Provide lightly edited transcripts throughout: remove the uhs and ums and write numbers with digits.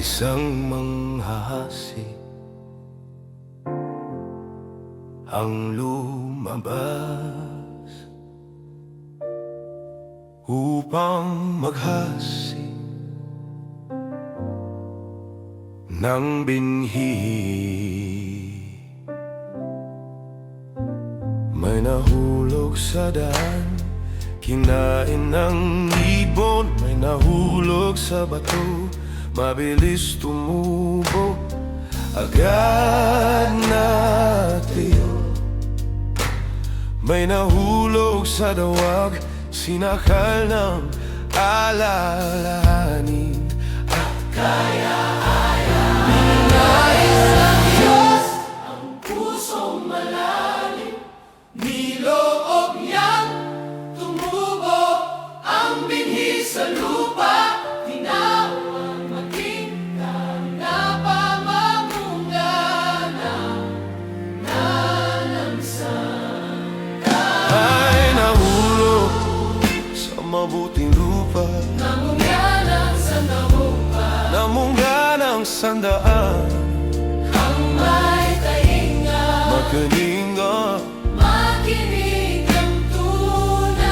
Isang manghahasi ang lumabas upang maghasi ng binhi. May nahulog sa daan, kinain ng ibon. May nahulog sa bato, mabilis tumubo, agad natin. May nahulog sa dawag, sinakal ng alalahanin. At kaya-aya nais ng Diyos ang pusong malalim. Niloob niyang tumubo ang binhi sa lupa. Tinawag maging napamamunga na namsang. Ay nahulog sa mabuting lupa, namunga ng sandalupa, namunga ng sandaan. Ang may tainga, magkaninga, makinig ang tunay.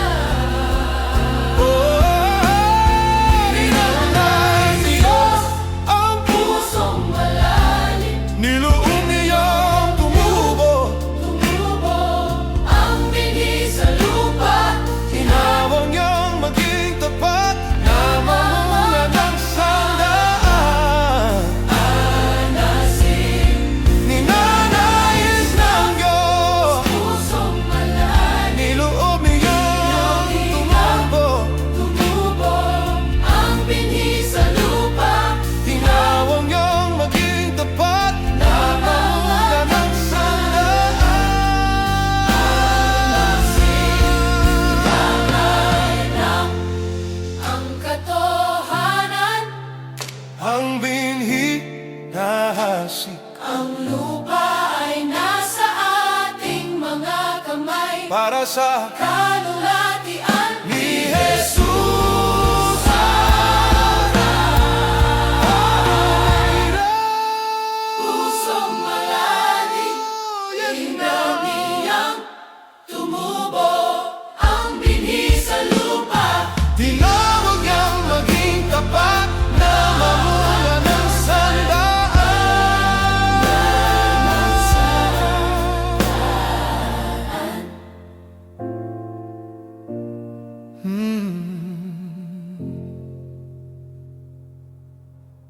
Ninanay ni Diyos ang pusong malalim. Niloob niyang tumubo, tumubo ang binhi sa lupa. Tinawag niyang maging tapat, na mamunga ng sandaan. Anasin, ninanais ng Diyos pusong malalim. Niloob niyang tumubo, tumubo ang binhi sa lupa. Tinawag niyang maging tapat, na mamunga ng sandaan. Ang katotohanan, ang binhi nahasik. Ang lupa ay nasa ating mga kamay para sa